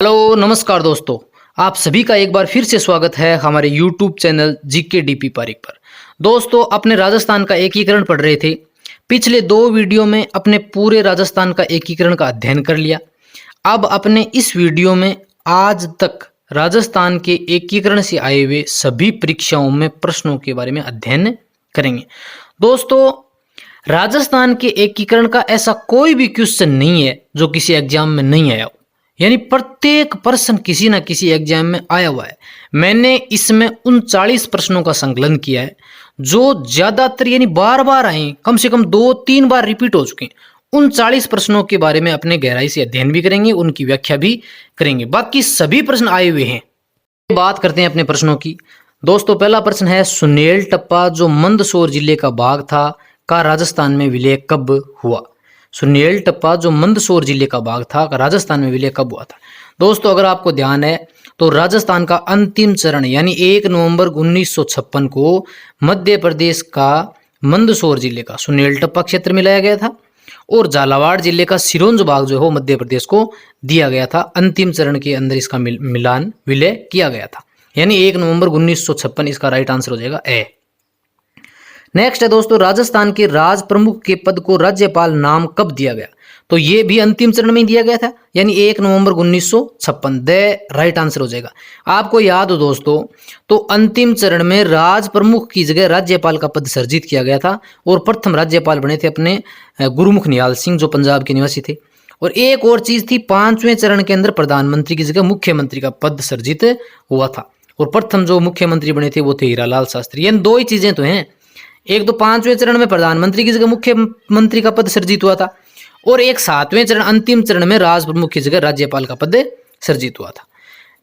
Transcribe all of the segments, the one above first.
Hello नमस्कार दोस्तों। आप सभी का एक बार फिर से स्वागत है हमारे YouTube channel GK DP Pareek पर। दोस्तों अपने राजस्थान का एकीकरण पढ़ रहे थे। पिछले दो वीडियो में अपने पूरे राजस्थान का एकीकरण का अध्ययन कर लिया। अब अपने इस वीडियो में आज तक राजस्थान के एकीकरण से आए हुए सभी परीक्षाओं में प्रश्नों के बारे में अध्ययन करेंगे। दोस्तों राजस्थान के एकीकरण का ऐसा कोई भी क्वेश्चन नहीं है जो किसी एग्जाम में नहीं आया हो, यानी प्रत्येक प्रश्न किसी ना किसी एग्जाम में आया हुआ है। मैंने इसमें 39 प्रश्नों का संकलन किया है जो ज्यादातर यानी बार बार आए, कम से कम 2-3 बार रिपीट हो चुके हैं। 39 प्रश्नों के बारे में अपने गहराई से अध्ययन भी करेंगे, उनकी व्याख्या भी करेंगे। बाकी सभी प्रश्न आए हुए हैं। बात करते हैं अपने प्रश्नों की। दोस्तों पहला प्रश्न है, सुनेल टप्पा जो मंदसौर जिले का भाग था का राजस्थान में विलय कब हुआ? सुनेल टप्पा जो मंदसौर जिले का भाग था राजस्थान में विलय कब हुआ था? दोस्तों अगर आपको ध्यान है तो राजस्थान का अंतिम चरण यानी 1 नवंबर 1956 को मध्य प्रदेश का मंदसौर जिले का सुनेल टप्पा क्षेत्र में लाया गया था और झालावाड़ जिले का सिरोंज भाग जो है मध्य प्रदेश को दिया गया था। अंतिम चरण के अंदर इसका मिलान विलय किया गया था, यानी 1 नवंबर 1956 इसका राइट आंसर हो जाएगा ए। नेक्स्ट है दोस्तों, राजस्थान के राज प्रमुख के पद को राज्यपाल नाम कब दिया गया? तो ये भी अंतिम चरण में ही दिया गया था, यानी 1 नवंबर 1956 द राइट आंसर हो जाएगा। आपको याद हो दोस्तों तो अंतिम चरण में राज प्रमुख की जगह राज्यपाल का पद सृजित किया गया था और प्रथम राज्यपाल बने थे अपने गुरुमुख निहाल सिंह जो पंजाब के निवासी थे। और एक और चीज थी, 5वें चरण के अंदर प्रधानमंत्री की जगह मुख्यमंत्री का पद सृजित हुआ था और प्रथम जो मुख्यमंत्री बने थे वो थे हीरालाल शास्त्री। यानी दो ही चीजें तो हैं, एक तो 5वें चरण में प्रधानमंत्री की जगह मुख्यमंत्री का पद सृजित हुआ था और एक 7वें चरण अंतिम चरण में राज प्रमुख की जगह राज्यपाल का पद सृजित हुआ था।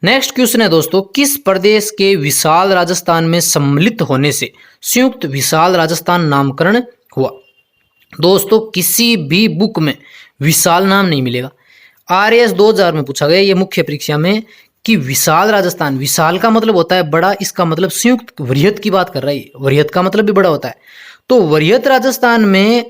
नेक्स्ट क्वेश्चन है दोस्तों, किस प्रदेश के विशाल राजस्थान में सम्मिलित होने से संयुक्त विशाल राजस्थान नामकरण हुआ? दोस्तों किसी भी बुक में विशाल नाम नहीं मिलेगा। RAS 2000 में पूछा गया ये मुख्य परीक्षा में कि विशाल राजस्थान, विशाल का मतलब होता है बड़ा, इसका मतलब संयुक्त वृहत की बात कर रहा है। वृहत का मतलब भी बड़ा होता है। तो वृहत राजस्थान में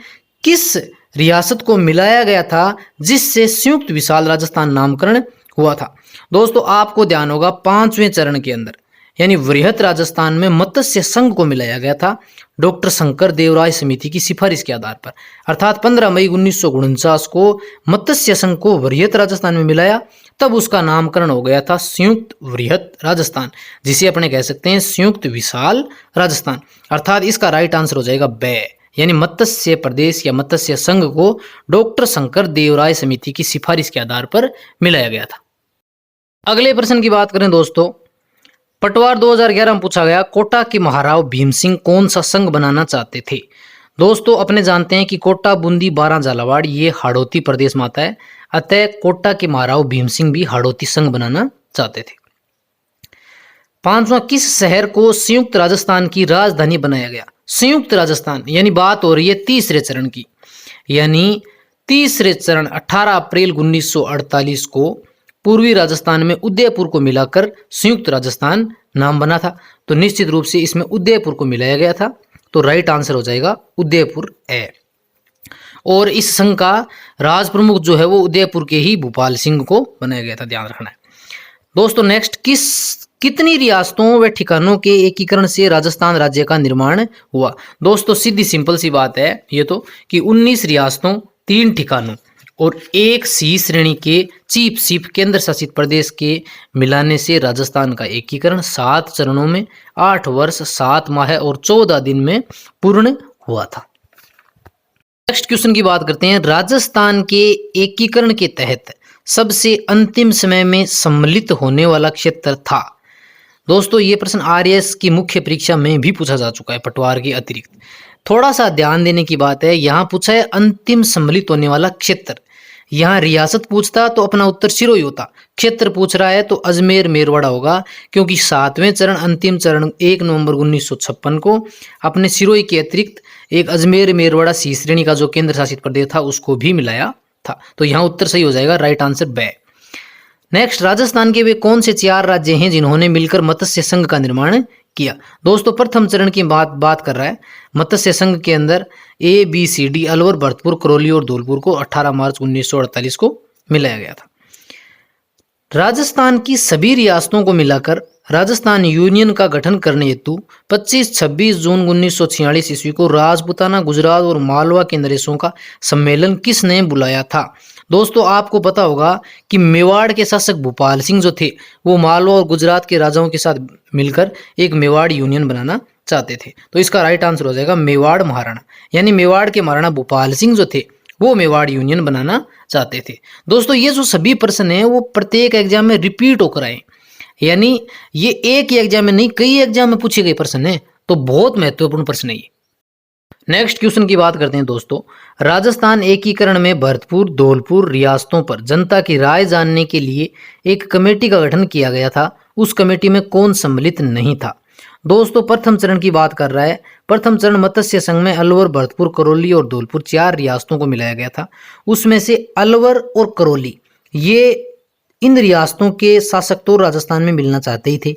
किस रियासत को मिलाया गया था जिससे संयुक्त विशाल राजस्थान नामकरण हुआ था? दोस्तों आपको ध्यान होगा 5वें चरण के अंदर यानी वृहत राजस्थान में मत्स्य संघ को मिलाया गया था डॉक्टर शंकर देवराय समिति की सिफारिश के आधार पर। अर्थात 15 मई 1949 को मत्स्य संघ को वृहत राजस्थान में मिलाया, तब उसका नामकरण हो गया था संयुक्त वृहत राजस्थान, जिसे अपने कह सकते हैं संयुक्त विशाल राजस्थान। अर्थात इसका राइट आंसर हो जाएगा बे, यानी मत्स्य प्रदेश या मत्स्य संघ को डॉक्टर शंकर देवराय समिति की सिफारिश के आधार पर मिलाया गया था। अगले प्रश्न की बात करें दोस्तों, पटवार 2011 में पूछा गया, कोटा के महाराव भीम सिंह कौन सा संघ बनाना चाहते थे? दोस्तों अपने जानते हैं कि कोटा, बूंदी, बारां, झालावाड़ ये हाड़ौती प्रदेश में आता है, अतः कोटा के महाराव भीम सिंह भी हाड़ौती संघ बनाना चाहते थे। 5वां, किस शहर को संयुक्त राजस्थान की राजधानी बनाया गया? संयुक्त राजस्थान यानी बात हो रही है तीसरे चरण की, यानी तीसरे चरण 18 अप्रैल 1948 को पूर्वी राजस्थान में उदयपुर को मिलाकर संयुक्त राजस्थान नाम बना था। तो निश्चित रूप से इसमें उदयपुर को मिलाया गया था, तो राइट आंसर हो जाएगा उदयपुर ए। और इस संघ का राज प्रमुख जो है वो उदयपुर के ही भूपाल सिंह को बनाया गया था, ध्यान रखना है दोस्तों। नेक्स्ट, कितनी रियासतों व ठिकानों के एकीकरण से राजस्थान राज्य का निर्माण हुआ? दोस्तों सीधी सिंपल सी बात है ये तो कि 19 रियासतों, 3 ठिकानों और 1 सी श्रेणी के चीफ केंद्र शासित प्रदेश के मिलाने से राजस्थान का एकीकरण 7 चरणों में 8 वर्ष 7 माह और 14 दिन में पूर्ण हुआ था। नेक्स्ट क्वेश्चन की बात करते हैं, राजस्थान के एकीकरण के तहत सबसे अंतिम समय में सम्मिलित होने वाला क्षेत्र था? दोस्तों ये प्रश्न RAS की मुख्य परीक्षा में भी पूछा जा चुका है पटवार के अतिरिक्त। थोड़ा सा ध्यान देने की बात है, यहाँ पूछा है अंतिम सम्मिलित होने वाला क्षेत्र। यहाँ रियासत पूछता तो अपना उत्तर सिरोही होता, क्षेत्र पूछ रहा है तो अजमेर मेरवाड़ा होगा, क्योंकि 7वें चरण अंतिम चरण 1 नवंबर 1956 को अपने सिरोही के अतिरिक्त एक अजमेर मेरवाड़ा सी श्रेणी का जो केंद्र शासित प्रदेश था उसको भी मिलाया था। तो यहाँ उत्तर सही हो जाएगा, राइट आंसर बे। नेक्स्ट, राजस्थान के वे कौन से 4 राज्य हैं जिन्होंने मिलकर मत्स्य संघ का निर्माण किया? दोस्तों प्रथम चरण की बात कर रहा है। मत्स्य संघ के अंदर ABCD अलवर, भरतपुर, करौली और धौलपुर को 18 मार्च 1948 को मिलाया गया था। राजस्थान की सभी रियासतों को मिलाकर राजस्थान यूनियन का गठन करने हेतु 25-26 जून 1946 ईस्वी को राजपूताना, गुजरात और मालवा के नरेशों का सम्मेलन किसने बुलाया था? दोस्तों, आपको पता होगा कि मेवाड़ के शासक भूपाल सिंह जो थे वो मालवा और गुजरात के राजाओं के साथ मिलकर एक मेवाड़ यूनियन बनाना चाहते थे। तो इसका राइट आंसर हो जाएगा मेवाड़ महाराणा, यानी मेवाड़ के महाराणा भूपाल सिंह जो थे वो मेवाड़ यूनियन बनाना चाहते थे। दोस्तों, ये जो सभी प्रश्न हैं वो प्रत्येक एग्जाम में रिपीट होकर आए, यानी ये एक ही एग्जाम में नहीं कई एग्जाम में पूछे गए प्रश्न है, तो बहुत महत्वपूर्ण प्रश्न है ये। नेक्स्ट क्वेश्चन की बात करते हैं दोस्तों। राजस्थान एकीकरण में भरतपुर, धौलपुर रियासतों पर जनता की राय जानने के लिए एक कमेटी का गठन किया गया था। उस कमेटी में कौन सम्मिलित नहीं था? दोस्तों, प्रथम चरण की बात कर रहा है। प्रथम चरण मत्स्य संघ में अलवर, भरतपुर, करौली और धौलपुर 4 रियासतों को मिलाया गया था। उसमें से अलवर और करौली ये इन रियासतों के शासक तो राजस्थान में मिलना चाहते ही थे,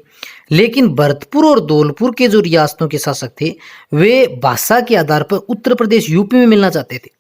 लेकिन भरतपुर और धौलपुर के जो रियासतों के शासक थे वे भाषा के आधार पर उत्तर प्रदेश यूपी में मिलना चाहते थे।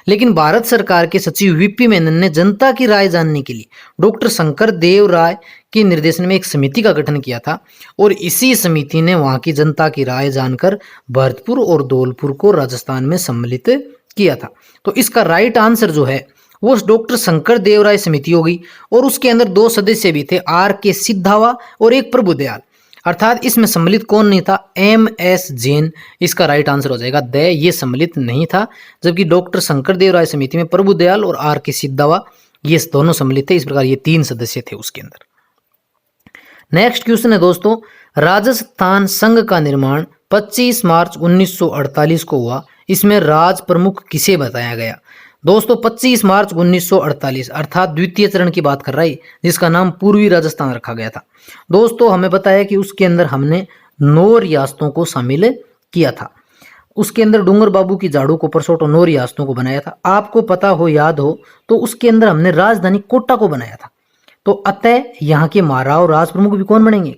लेकिन भारत सरकार के सचिव वीपी मेनन ने जनता की राय जानने के लिए डॉक्टर शंकर देव राय के निर्देशन में एक समिति का गठन किया था और इसी समिति ने वहां की जनता की राय जानकर भरतपुर और धौलपुर को राजस्थान में सम्मिलित किया था। तो इसका राइट आंसर जो है वो डॉक्टर शंकर देव राय समिति होगी और उसके अंदर 2 सदस्य भी थे, आर के सिद्धावा और एक प्रभुदयाल। अर्थात इसमें सम्मिलित कौन नहीं था? M S Jain. इसका राइट आंसर हो जाएगा द, ये सम्मिलित नहीं था। जबकि डॉक्टर शंकर देव राय समिति में प्रभुदयाल और आर के सिद्धावा ये दोनों सम्मिलित थे। इस प्रकार ये 3 सदस्य थे उसके अंदर। नेक्स्ट क्वेश्चन है दोस्तों, राजस्थान संघ का निर्माण 25 मार्च 1948 को हुआ। इसमें राज प्रमुख किसे बताया गया? दोस्तों, 25 मार्च 1948 अर्थात द्वितीय चरण की बात कर रहा है, जिसका नाम पूर्वी राजस्थान रखा गया था। दोस्तों, हमें बताया कि उसके अंदर हमने 9 रियासतों को शामिल किया था। उसके अंदर डूंगर बाबू की झाड़ू को परसोट 9 रियासतों को बनाया था। आपको पता हो, याद हो तो उसके अंदर हमने राजधानी कोटा को बनाया था। तो अतः यहाँ के महाराव राज प्रमुख भी कौन बनेंगे?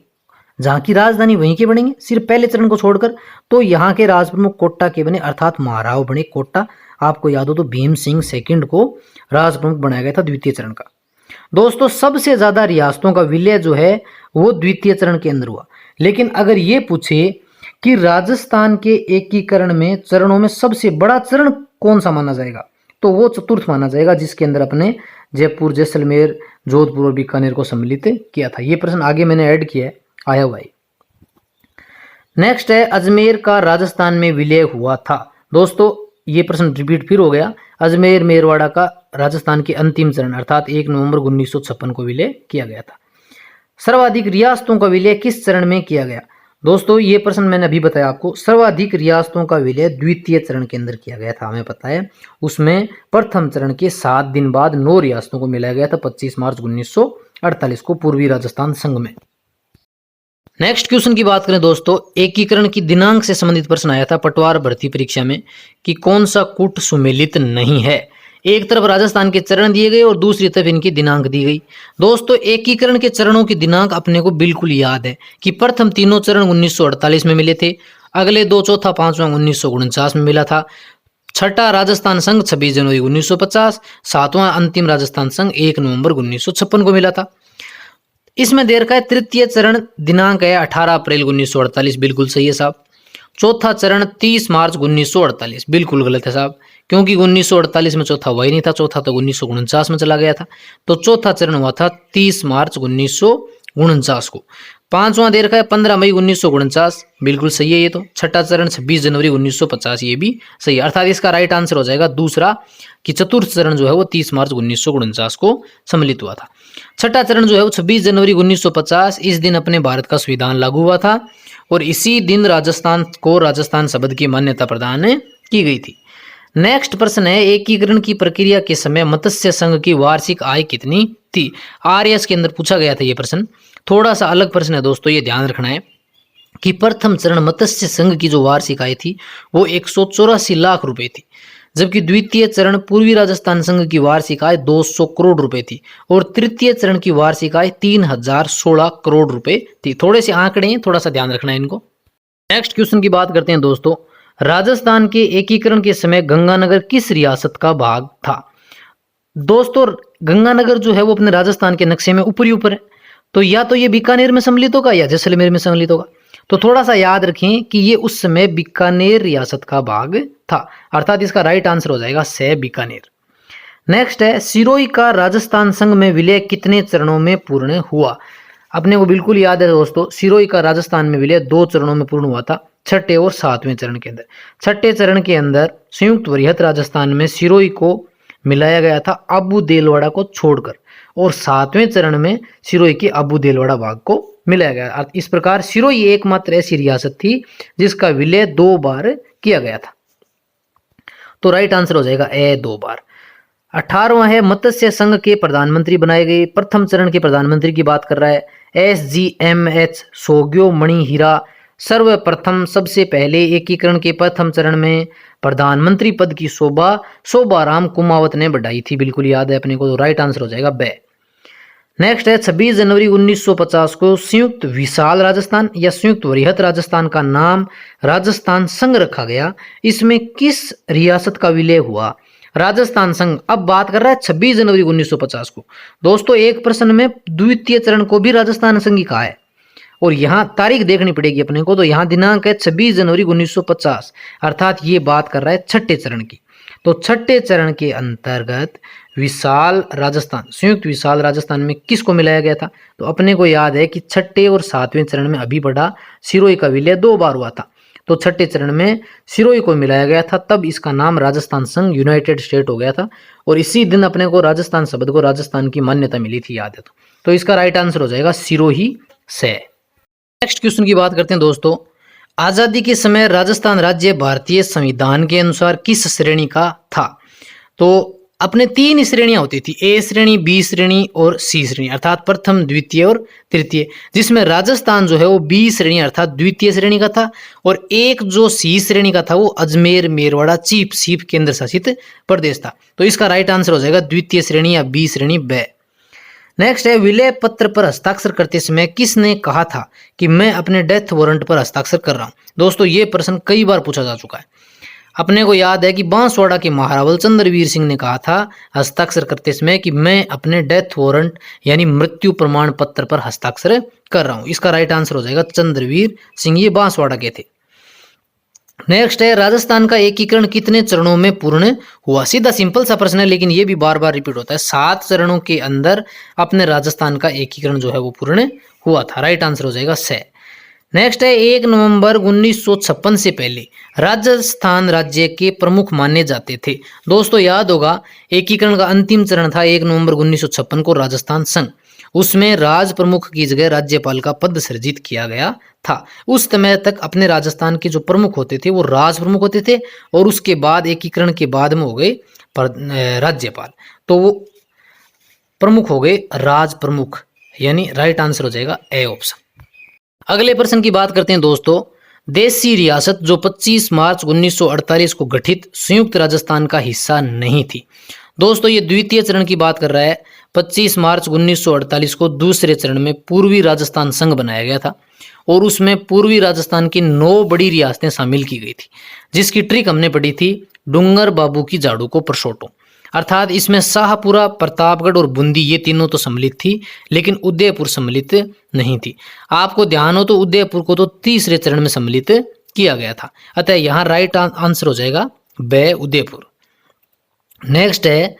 जहाँ की राजधानी वहीं के बनेंगे, सिर्फ पहले चरण को छोड़कर। तो यहाँ के राज प्रमुख कोटा के बने, अर्थात महाराव बने कोटा। आपको याद हो तो भीम सिंह सेकंड को राज प्रमुख बनाया गया था द्वितीय चरण का। दोस्तों, सबसे ज्यादा रियासतों का विलय जो है वो द्वितीय चरण के अंदर हुआ। लेकिन अगर ये पूछे कि राजस्थान के एकीकरण में चरणों में सबसे बड़ा चरण कौन सा माना जाएगा, तो वो चतुर्थ माना जाएगा, जिसके अंदर अपने जयपुर, जैसलमेर, जोधपुर और बीकानेर को सम्मिलित किया था। ये प्रश्न आगे मैंने ऐड किया है, आया हुआ है। नेक्स्ट है, अजमेर का राजस्थान में विलय हुआ था। दोस्तों, ये प्रश्न रिपीट फिर हो गया। अजमेर मेरवाड़ा का राजस्थान के अंतिम चरण अर्थात 1 नवंबर 1956 को विलय किया गया था। सर्वाधिक रियासतों का विलय किस चरण में किया गया? दोस्तों, ये प्रश्न मैंने अभी बताया आपको। सर्वाधिक रियासतों का विलय द्वितीय चरण के अंदर किया गया था, हमें पता है। उसमें प्रथम चरण के 7 दिन बाद 9 रियासतों को मिलाया गया था 25 मार्च 1948 को पूर्वी राजस्थान संघ में। नेक्स्ट क्वेश्चन की बात करें दोस्तों, एकीकरण की दिनांक से संबंधित प्रश्न आया था पटवार भर्ती परीक्षा में कि कौन सा कूट सुमेलित नहीं है। एक तरफ राजस्थान के चरण दिए गए और दूसरी तरफ इनकी दिनांक दी गई। दोस्तों, एकीकरण के चरणों की दिनांक अपने को बिल्कुल याद है कि प्रथम तीनों चरण 1948 में मिले थे, अगले 2 चौथा 5वां 1949 में मिला था, छठा राजस्थान संघ 26 जनवरी 1950, 7वां अंतिम राजस्थान संघ 1 नवंबर 1956 को मिला था। इसमें दे रखा है तृतीय चरण दिनांक है 18 अप्रैल 1948, बिल्कुल सही है साहब। चौथा चरण 30 मार्च 1948, बिल्कुल गलत है साहब, क्योंकि 1948 में चौथा हुआ ही नहीं था, चौथा तो 1949 में चला गया था। तो चौथा चरण हुआ था 30 मार्च 1949 को। 5वां दे रखा है 15 मई 1949, बिल्कुल सही है ये तो। छठा चरण 26 जनवरी 1950, ये भी सही है। अर्थात इसका राइट आंसर हो जाएगा दूसरा कि चतुर्थ चरण जो है वो 30 मार्च 1949 को सम्मिलित हुआ था। छठा चरण जो है वो 26 जनवरी 1950, इस दिन अपने भारत का संविधान लागू हुआ था और इसी दिन राजस्थान को राजस्थान शब्द की मान्यता प्रदान की गई थी। नेक्स्ट प्रश्न है, एकीकरण की प्रक्रिया के समय मत्स्य संघ की वार्षिक आय कितनी थी? आरएस के अंदर पूछा गया था ये प्रश्न। थोड़ा सा अलग प्रश्न है दोस्तों, ये ध्यान रखना है कि प्रथम चरण मत्स्य संघ की जो वार्षिक आय थी वो 184 लाख रुपए थी, जबकि द्वितीय चरण पूर्वी राजस्थान संघ की वार्षिक आय 200 करोड़ रुपए थी और तृतीय चरण की वार्षिक आय 3016 करोड़ रुपए थी। थोड़े से आंकड़े हैं, थोड़ा सा ध्यान रखना है इनको। नेक्स्ट क्वेश्चन की बात करते हैं दोस्तों, राजस्थान के एकीकरण के समय गंगानगर किस रियासत का भाग था? दोस्तों गंगानगर जो है वो अपने राजस्थान के नक्शे में ऊपर ही ऊपर है, तो या तो ये बीकानेर में सम्मिलित होगा या जैसलमेर में सम्मिलित होगा। तो थोड़ा सा याद रखें कि ये उस समय बीकानेर रियासत का भाग था, अर्थात इसका राइट आंसर हो जाएगा से बीकानेर। नेक्स्ट है सिरोही का राजस्थान संघ में विलय कितने चरणों में पूर्ण हुआ। अपने को बिल्कुल याद है दोस्तों, सिरोही का राजस्थान में विलय 2 चरणों में पूर्ण हुआ था, 6ठे और 7वें चरण के अंदर। 6ठे चरण के अंदर संयुक्त वृहत राजस्थान में सिरोही को मिलाया गया था अबू देलवाड़ा को छोड़कर, और 7वें चरण में सिरोही के अबू देलवाड़ा भाग को मिलाया गया। इस प्रकार सिरोही एकमात्र ऐसी रियासत थी जिसका विलय 2 बार किया गया था। तो राइट आंसर हो जाएगा ए 2 बार। 18वां है मत्स्य संघ के प्रधानमंत्री बनाए गए। प्रथम चरण के प्रधानमंत्री की बात कर रहा है SGMH सोग्यो मणि हीरा। सर्वप्रथम सबसे पहले एकीकरण के प्रथम चरण में प्रधानमंत्री पद की शोभाराम कुमावत ने बढ़ाई थी, बिल्कुल याद है अपने को। तो राइट आंसर हो जाएगा बे। नेक्स्ट है 26 जनवरी 1950 को संयुक्त विशाल राजस्थान या संयुक्त वृहत राजस्थान का नाम राजस्थान संघ रखा गया। इसमें किस रियासत का विलय हुआ। राजस्थान संघ अब बात कर रहा है 26 जनवरी 1950 को। दोस्तों एक प्रश्न में द्वितीय चरण को भी राजस्थान संघ ही कहा है, और यहाँ तारीख देखनी पड़ेगी अपने को। तो यहाँ दिनांक है 26 जनवरी 1950, अर्थात ये बात कर रहा है 6ठे चरण की। तो 6ठे चरण के अंतर्गत विशाल राजस्थान, संयुक्त विशाल राजस्थान में किसको मिलाया गया था। तो अपने को याद है कि 6ठे और 7वें चरण में अभी बढ़ा सिरोही का विलय 2 बार हुआ था। तो 6ठे चरण में सिरोही को मिलाया गया था, तब इसका नाम राजस्थान संघ यूनाइटेड स्टेट हो गया था, और इसी दिन अपने को राजस्थान शब्द को राजस्थान की मान्यता मिली थी, याद है। तो इसका राइट आंसर हो जाएगा सिरोही से। नेक्स्ट क्वेश्चन की बात करते हैं दोस्तों। आजादी के समय राजस्थान राज्य भारतीय संविधान के अनुसार किस श्रेणी का था। तो अपने 3 श्रेणियां होती थी, ए श्रेणी, बी श्रेणी और सी श्रेणी, अर्थात प्रथम, द्वितीय और तृतीय, जिसमें राजस्थान जो है वो बी श्रेणी अर्थात द्वितीय श्रेणी का था, और एक जो सी श्रेणी का था वो अजमेर मेरवाड़ा चीफ केंद्र शासित प्रदेश था। तो इसका राइट आंसर हो जाएगा द्वितीय श्रेणी या बी श्रेणी बे। नेक्स्ट है विलय पत्र पर हस्ताक्षर करते समय किसने कहा था कि मैं अपने डेथ वारंट पर हस्ताक्षर कर रहा हूं। दोस्तों ये प्रश्न कई बार पूछा जा चुका है। अपने को याद है कि बांसवाड़ा के महारावल चंद्रवीर सिंह ने कहा था हस्ताक्षर करते समय कि मैं अपने डेथ वारंट यानी मृत्यु प्रमाण पत्र पर हस्ताक्षर कर रहा हूं। इसका राइट आंसर हो जाएगा चंद्रवीर सिंह, ये बांसवाड़ा के थे। नेक्स्ट है राजस्थान का एकीकरण कितने चरणों में पूर्ण हुआ। सीधा सिंपल सा प्रश्न है, लेकिन ये भी बार बार रिपीट होता है। 7 चरणों के अंदर अपने राजस्थान का एकीकरण जो है वो पूर्ण हुआ था। राइट आंसर हो जाएगा से। नेक्स्ट है 1 नवंबर 1956 से पहले राजस्थान राज्य के प्रमुख माने जाते थे। दोस्तों याद होगा एकीकरण का अंतिम चरण था 1 नवंबर 1956 को राजस्थान संघ। उसमें राज प्रमुख की जगह राज्यपाल का पद सृजित किया गया था। उस समय तक अपने राजस्थान के जो प्रमुख होते थे वो राज प्रमुख होते थे, और उसके बाद एकीकरण के बाद में हो गए राज्यपाल, तो वो प्रमुख हो गए राज प्रमुख, यानी राइट आंसर हो जाएगा ए ऑप्शन। अगले प्रश्न की बात करते हैं दोस्तों। देशी रियासत जो 25 मार्च 1948 को गठित संयुक्त राजस्थान का हिस्सा नहीं थी। दोस्तों ये द्वितीय चरण की बात कर रहा है। 25 मार्च 1948 को दूसरे चरण में पूर्वी राजस्थान संघ बनाया गया था, और उसमें पूर्वी राजस्थान की 9 बड़ी रियासतें शामिल की गई थी, जिसकी ट्रिक हमने पढ़ी थी डूंगर बाबू की जाड़ू को परसोटो। अर्थात इसमें शाहपुरा, प्रतापगढ़ और बूंदी ये तीनों तो सम्मिलित थी, लेकिन उदयपुर सम्मिलित नहीं थी। आपको ध्यान हो तो उदयपुर को तो तीसरे चरण में सम्मिलित किया गया था, अतः यहाँ राइट आंसर हो जाएगा बे उदयपुर। नेक्स्ट है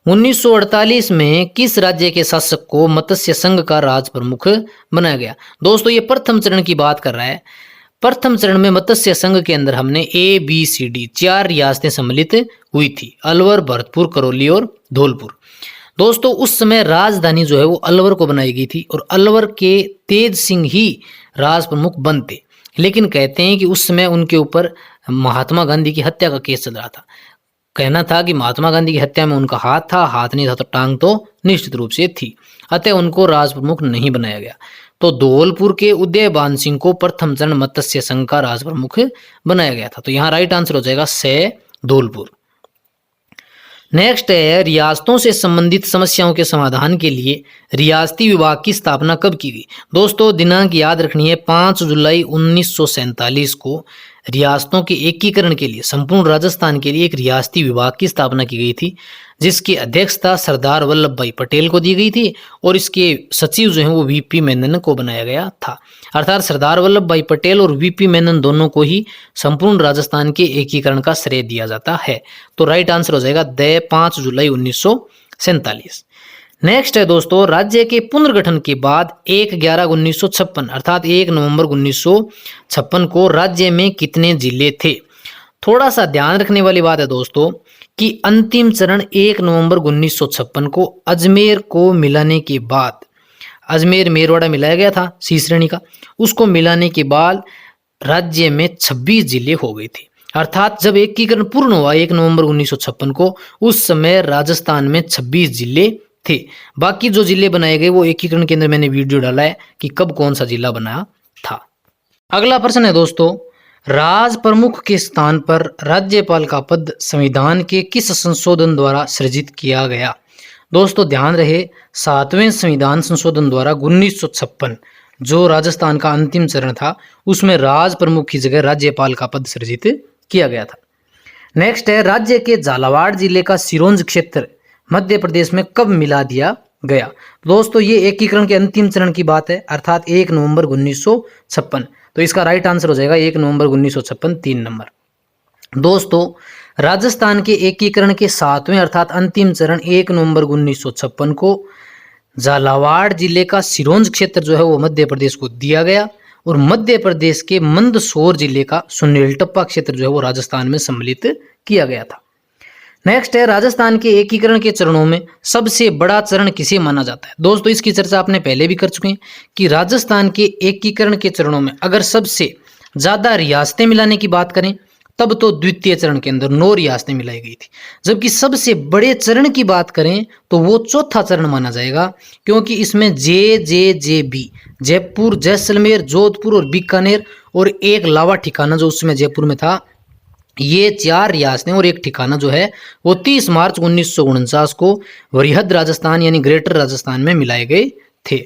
1948 में किस राज्य के शासक को मत्स्य संघ का राज प्रमुख बनाया गया। दोस्तों ये प्रथम चरण की बात कर रहा है। प्रथम चरण में मत्स्य संघ के अंदर हमने ABCD 4 रियासतें सम्मिलित हुई थी, अलवर, भरतपुर, करौली और धौलपुर। दोस्तों उस समय राजधानी जो है वो अलवर को बनाई गई थी, और अलवर के तेज सिंह ही राज प्रमुख बनते, लेकिन कहते हैं कि उस समय उनके ऊपर महात्मा गांधी की हत्या का केस चल रहा था। कहना था कि महात्मा गांधी की हत्या में उनका हाथ था, हाथ नहीं था तो टांग तो निश्चित रूप से थी, अतः उनको राज प्रमुख नहीं बनाया गया। तो धौलपुर के उदयभान सिंह को प्रथम चरण मत्स्य संघ का राज प्रमुख बनाया गया था। तो यहाँ राइट आंसर हो जाएगा से धौलपुर। नेक्स्ट है रियासतों से संबंधित समस्याओं के समाधान के लिए रियासती विभाग की स्थापना कब की गई। दोस्तों दिनांक याद रखनी है 5 जुलाई 1947 को रियासतों के एकीकरण के लिए संपूर्ण राजस्थान के लिए एक रियासती विभाग की स्थापना की गई थी, जिसकी अध्यक्षता सरदार वल्लभ भाई पटेल को दी गई थी और इसके सचिव जो हैं वो वीपी मेनन को बनाया गया था। अर्थात सरदार वल्लभ भाई पटेल और वीपी मेनन दोनों को ही संपूर्ण राजस्थान के एकीकरण का श्रेय दिया जाता है। तो राइट आंसर हो जाएगा 5 जुलाई 1947। नेक्स्ट है दोस्तों, राज्य के पुनर्गठन के बाद 1/11/1956 अर्थात 1 नवंबर 1956 को राज्य में कितने जिले थे। थोड़ा सा ध्यान रखने वाली बात है दोस्तों कि अंतिम चरण 1 नवंबर 1956 को अजमेर को मिलाने के बाद, अजमेर मेरवाड़ा मिलाया गया था सी श्रेणी का, उसको मिलाने के बाद राज्य में 26 जिले हो गए थे। अर्थात जब एकीकरण पूर्ण हुआ 1 नवंबर 1956 को, उस समय राजस्थान में 26 जिले थे। बाकी जो जिले बनाए गए वो एकीकरण के अंदर मैंने वीडियो डाला है कि कब कौन सा जिला बनाया था। अगला प्रश्न है दोस्तों, राज प्रमुख के स्थान पर राज्यपाल का पद संविधान के किस संशोधन द्वारा सृजित किया गया। दोस्तों ध्यान रहे, 7वें संविधान संशोधन द्वारा 1956 जो राजस्थान का अंतिम चरण था उसमें राज प्रमुख की जगह राज्यपाल का पद सृजित किया गया था। नेक्स्ट है, राज्य के झालावाड़ जिले का सिरोंज क्षेत्र मध्य प्रदेश में कब मिला दिया गया। दोस्तों ये एकीकरण के अंतिम चरण की बात है, अर्थात 1 नवंबर 1956। तो इसका राइट आंसर हो जाएगा 1 नवंबर 1956 3 नंबर। दोस्तों राजस्थान के एकीकरण के 7वें अर्थात अंतिम चरण 1 नवंबर 1956 को झालावाड़ जिले का सिरोंज क्षेत्र जो है वो मध्य प्रदेश को दिया गया और मध्य प्रदेश के मंदसौर जिले का सुनेलटप्पा क्षेत्र जो है वो राजस्थान में सम्मिलित किया गया था। नेक्स्ट है, राजस्थान के एकीकरण के चरणों में सबसे बड़ा चरण किसे माना जाता है। दोस्तों इसकी चर्चा आपने पहले भी कर चुके हैं कि राजस्थान के एकीकरण के चरणों में अगर सबसे ज्यादा रियासतें मिलाने की बात करें तब तो द्वितीय चरण के अंदर 9 रियासतें मिलाई गई थी, जबकि सबसे बड़े चरण की बात करें तो वो चौथा चरण माना जाएगा, क्योंकि इसमें JJJB जयपुर, जैसलमेर, जोधपुर और बीकानेर और एक लावा ठिकाना जो उसमें जयपुर में था, ये 4 रियासतें और एक ठिकाना जो है वो 30 मार्च 1949 को वृहद राजस्थान यानी ग्रेटर राजस्थान में मिलाए गए थे।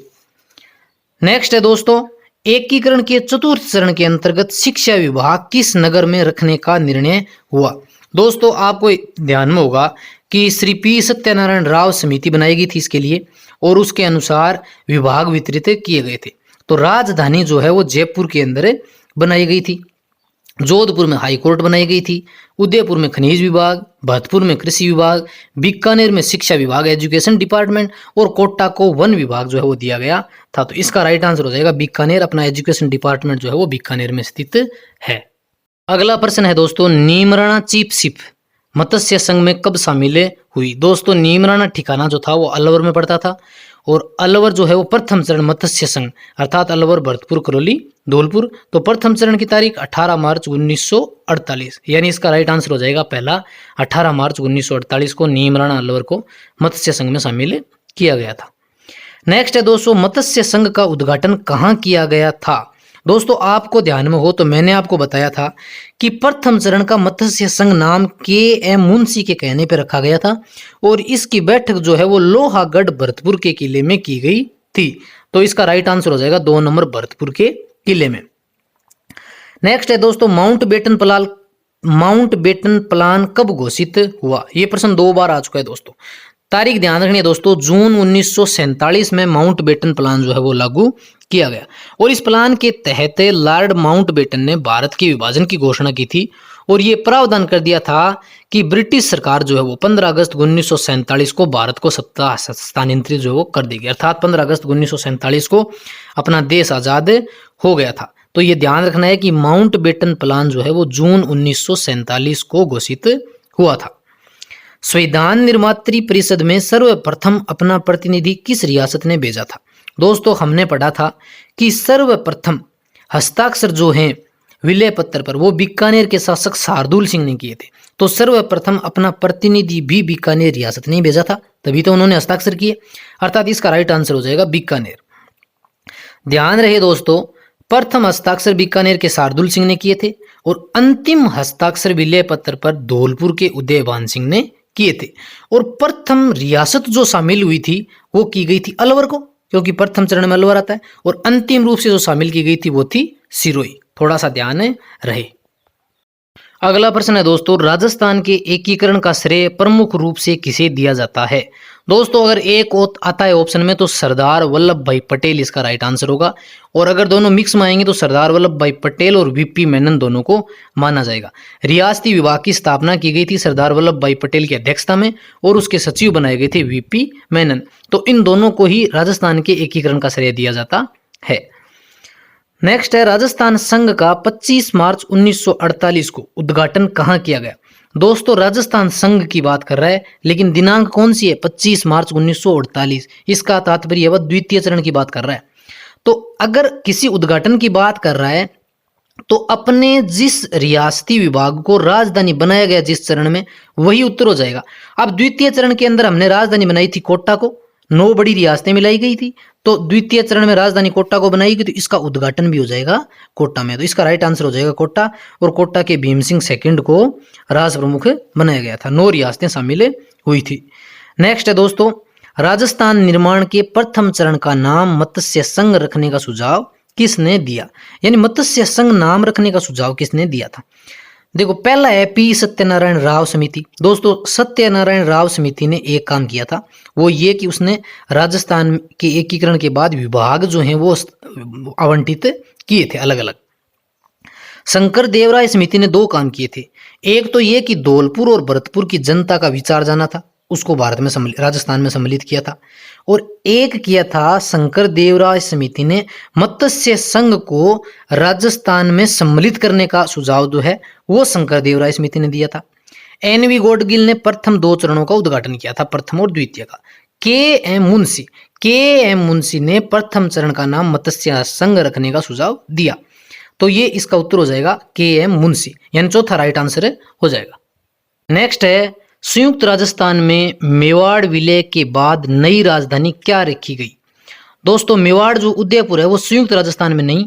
नेक्स्ट है दोस्तों, एकीकरण के चतुर्थ चरण के अंतर्गत शिक्षा विभाग किस नगर में रखने का निर्णय हुआ। दोस्तों आपको ध्यान में होगा कि श्री पी सत्यनारायण राव समिति बनाई गई थी इसके लिए और उसके अनुसार विभाग वितरित किए गए थे। तो राजधानी जो है वो जयपुर के अंदर बनाई गई थी, जोधपुर में हाई कोर्ट बनाई गई थी, उदयपुर में खनिज विभाग, भरतपुर में कृषि विभाग, बीकानेर में शिक्षा विभाग एजुकेशन डिपार्टमेंट और कोटा को वन विभाग जो है वो दिया गया था। तो इसका राइट आंसर हो जाएगा बीकानेर, अपना एजुकेशन डिपार्टमेंट जो है वो बीकानेर में स्थित है। अगला प्रश्न है दोस्तों, नीमराणा चीफशिप मत्स्य संघ में कब शामिल हुई। दोस्तों नीमराणा ठिकाना जो था वो अलवर में पड़ता था और अलवर जो है वो प्रथम चरण मत्स्य संघ अर्थात अलवर, भरतपुर, करौली, धौलपुर, तो प्रथम चरण की तारीख 18 मार्च 1948, यानी इसका राइट आंसर हो जाएगा पहला 18 मार्च 1948 को नीमराणा अलवर को मत्स्य संघ में शामिल किया गया था। नेक्स्ट है दोस्तों, मत्स्य संघ का उद्घाटन कहाँ किया गया था। दोस्तों आपको ध्यान में हो तो मैंने आपको बताया था कि प्रथम चरण का मत्स्य संघ नाम KM मुंशी के कहने पर रखा गया था और इसकी बैठक जो है वो लोहागढ़ भरतपुर के किले में की गई थी। तो इसका राइट आंसर हो जाएगा 2 नंबर भरतपुर के किले में। नेक्स्ट है दोस्तों, माउंट बेटन प्लान कब घोषित हुआ। ये प्रश्न 2 बार आ चुका है दोस्तों। तारीख ध्यान रखनी है दोस्तों, जून 1947 में माउंट बेटन प्लान जो है वो लागू किया गया और इस प्लान के तहत लॉर्ड माउंट बेटन ने भारत के विभाजन की घोषणा की थी और ये प्रावधान कर दिया था कि ब्रिटिश सरकार जो है वो 15 अगस्त 1947 को भारत को सत्ता स्थानांतरित जो है वो कर देगी, अर्थात 15 अगस्त 1947 को अपना देश आजाद हो गया था। तो ये ध्यान रखना है कि माउंट बेटन प्लान जो है वो जून 1947 को घोषित हुआ था। संविधान निर्मात्री परिषद में सर्वप्रथम अपना प्रतिनिधि किस रियासत ने भेजा था। दोस्तों हमने पढ़ा था कि सर्वप्रथम हस्ताक्षर जो हैं विलय पत्र पर वो बीकानेर के शासक शार्दुल सिंह ने किए थे। तो सर्वप्रथम अपना प्रतिनिधि भी बीकानेर रियासत ने भेजा था, तभी तो उन्होंने हस्ताक्षर किए, अर्थात इसका राइट आंसर हो जाएगा बीकानेर। ध्यान रहे दोस्तों, प्रथम हस्ताक्षर बीकानेर के शार्दुल सिंह ने किए थे और अंतिम हस्ताक्षर विलय पत्र पर धौलपुर के उदयभान सिंह ने किए थे और प्रथम रियासत जो शामिल हुई थी वो की गई थी अलवर को, क्योंकि प्रथम चरण में अलवर आता है, और अंतिम रूप से जो शामिल की गई थी वो थी सिरोही। थोड़ा सा ध्यान रहे। अगला प्रश्न है दोस्तों, राजस्थान के एकीकरण का श्रेय प्रमुख रूप से किसे दिया जाता है? दोस्तों अगर एक आता है ऑप्शन में तो सरदार वल्लभ भाई पटेल इसका राइट आंसर होगा, और अगर दोनों मिक्स में आएंगे तो सरदार वल्लभ भाई पटेल और वीपी मेनन दोनों को माना जाएगा। रियासती विभाग की स्थापना की गई थी सरदार वल्लभ भाई पटेल की अध्यक्षता में और उसके सचिव बनाए गए थे वीपी मेनन। तो इन दोनों को ही राजस्थान के एकीकरण का श्रेय दिया जाता है। नेक्स्ट है, राजस्थान संघ का 25 मार्च 1948 को उद्घाटन कहाँ किया गया? दोस्तों राजस्थान संघ की बात कर रहा है, लेकिन दिनांक कौन सी है? 25 मार्च 1948। इसका तात्पर्य वह द्वितीय चरण की बात कर रहा है। तो अगर किसी उद्घाटन की बात कर रहा है तो अपने जिस रियासती विभाग को राजधानी बनाया गया जिस चरण में, वही उत्तर हो जाएगा। अब द्वितीय चरण के अंदर हमने राजधानी बनाई थी कोटा को, 9 बड़ी रियासतें मिलाई गई थी, तो द्वितीय चरण में राजधानी कोटा को बनाई गई, तो इसका उद्घाटन भी हो जाएगा कोटा में। तो इसका राइट आंसर हो जाएगा कोटा, और कोटा के भीम सिंह सेकंड को राज प्रमुख बनाया गया था। 9 रियासतें शामिल हुई थी। नेक्स्ट है दोस्तों, राजस्थान निर्माण के प्रथम चरण का नाम मत्स्य संघ रखने का सुझाव किसने दिया? यानी मत्स्य संघ नाम रखने का सुझाव किसने दिया था? देखो पहला है पी सत्यनारायण राव समिति। दोस्तों सत्यनारायण राव समिति ने एक काम किया था, वो ये कि उसने राजस्थान के एकीकरण के बाद विभाग जो हैं वो आवंटित किए थे अलग अलग। शंकर देवराय समिति ने 2 काम किए थे। एक तो ये कि धौलपुर और भरतपुर की जनता का विचार जाना था, उसको भारत में राजस्थान में सम्मिलित किया था। और एक किया था शंकर देवराय समिति ने मत्स्य संघ को राजस्थान में सम्मिलित करने का सुझाव जो है वो शंकर देवराय समिति ने दिया था। एनवी गॉडगिल ने प्रथम 2 चरणों का उद्घाटन किया था, प्रथम और द्वितीय का। के एम मुंशी ने प्रथम चरण का नाम मत्स्य संघ रखने का सुझाव दिया। तो ये इसका उत्तर हो जाएगा के एम मुंशी, यानी चौथा राइट आंसर हो जाएगा। नेक्स्ट है, संयुक्त राजस्थान में मेवाड़ विलय के बाद नई राजधानी क्या रखी गई? दोस्तों मेवाड़ जो उदयपुर है वो संयुक्त राजस्थान में नहीं,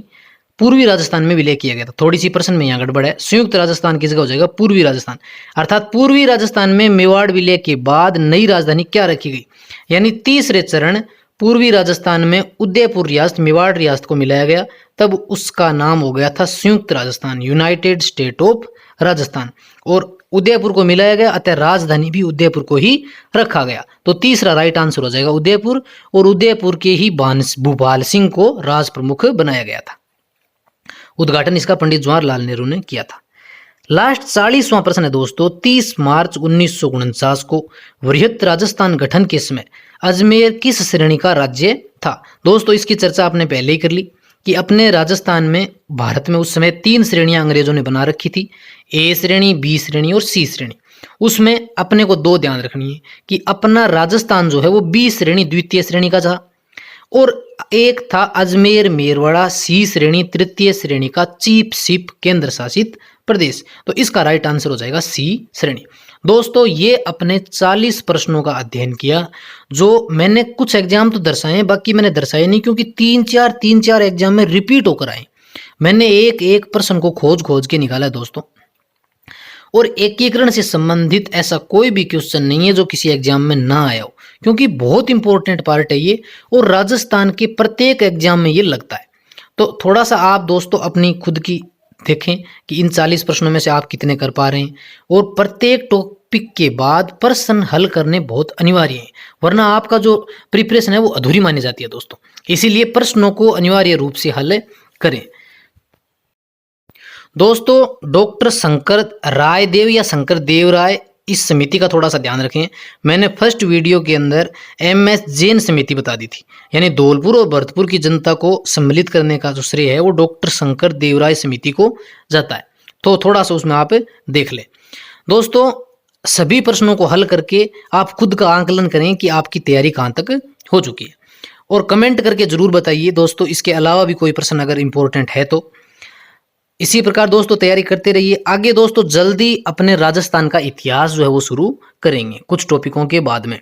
पूर्वी राजस्थान में विलय किया गया था। थोड़ी सी प्रश्न में यहाँ गड़बड़ है, संयुक्त राजस्थान की जगह हो जाएगा पूर्वी राजस्थान। अर्थात पूर्वी राजस्थान में मेवाड़ विलय के बाद नई राजधानी क्या रखी गई? यानी तीसरे चरण पूर्वी राजस्थान में उदयपुर रियासत मेवाड़ रियासत को मिलाया गया, तब उसका नाम हो गया था संयुक्त Rajasthan, United state of Rajasthan. और उदयपुर को मिलाया गया, अतः राजधानी भी उदयपुर को ही रखा गया। तो तीसरा राइट आंसर हो जाएगा उदयपुर, और उदयपुर के ही भूपाल सिंह को राज प्रमुख बनाया गया था। उद्घाटन इसका पंडित जवाहरलाल नेहरू ने किया था। लास्ट 40वां प्रश्न है दोस्तों, 30 मार्च 1949 को वृहत राजस्थान गठन के समय अजमेर किस श्रेणी का राज्य था? दोस्तों इसकी चर्चा आपने पहले ही कर ली कि अपने राजस्थान में, भारत में उस समय 3 श्रेणियां अंग्रेजों ने बना रखी थी, ए श्रेणी, बी श्रेणी और सी श्रेणी। उसमें अपने को 2 ध्यान रखनी है कि अपना राजस्थान जो है वो बी श्रेणी द्वितीय श्रेणी का था, और एक था अजमेर मेरवाड़ा सी श्रेणी तृतीय श्रेणी का चीफ शिप केंद्र शासित प्रदेश। तो इसका राइट आंसर हो जाएगा सी श्रेणी। दोस्तों ये अपने 40 प्रश्नों का अध्ययन किया, जो मैंने कुछ एग्जाम तो दर्शाए, बाकी मैंने दर्शाए नहीं, क्योंकि 3-4 एग्जाम में रिपीट होकर आए। मैंने एक प्रश्न को खोज के निकाला दोस्तों, और एकीकरण से संबंधित ऐसा कोई भी क्वेश्चन नहीं है जो किसी एग्जाम में ना आया हो, क्योंकि बहुत इंपॉर्टेंट पार्ट है ये, और राजस्थान के प्रत्येक एग्जाम में ये लगता है। तो थोड़ा सा आप दोस्तों अपनी खुद की देखें कि इन 40 प्रश्नों में से आप कितने कर पा रहे हैं, और प्रत्येक टॉपिक के बाद प्रश्न हल करने बहुत अनिवार्य है, वरना आपका जो प्रिपरेशन है वो अधूरी मानी जाती है दोस्तों। इसीलिए प्रश्नों को अनिवार्य रूप से हल करें। दोस्तों डॉक्टर शंकर रायदेव या शंकर देव राय, इस समिति का थोड़ा सा ध्यान रखें। मैंने फर्स्ट वीडियो के अंदर MS जैन समिति बता दी थी, यानी धौलपुर और भरतपुर की जनता को सम्मिलित करने का जो श्रेय है वो डॉक्टर शंकर देवराय समिति को जाता है। तो थोड़ा सा उसमें आप देख लें। दोस्तों सभी प्रश्नों को हल करके आप खुद का आंकलन करें कि आपकी तैयारी कहाँ तक हो चुकी है, और कमेंट करके जरूर बताइए दोस्तों इसके अलावा भी कोई प्रश्न अगर इंपॉर्टेंट है तो। इसी प्रकार दोस्तों तैयारी करते रहिए। आगे दोस्तों जल्दी अपने राजस्थान का इतिहास जो है वो शुरू करेंगे कुछ टॉपिकों के बाद में।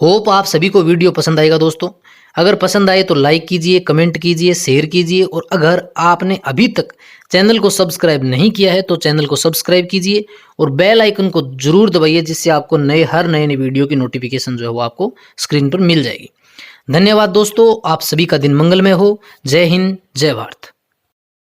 होप आप सभी को वीडियो पसंद आएगा दोस्तों। अगर पसंद आए तो लाइक कीजिए, कमेंट कीजिए, शेयर कीजिए, और अगर आपने अभी तक चैनल को सब्सक्राइब नहीं किया है तो चैनल को सब्सक्राइब कीजिए, और बेल आइकन को जरूर दबाइए, जिससे आपको हर नए वीडियो की नोटिफिकेशन जो है वो आपको स्क्रीन पर मिल जाएगी। धन्यवाद दोस्तों, आप सभी का दिन मंगलमय हो। जय हिंद, जय भारत।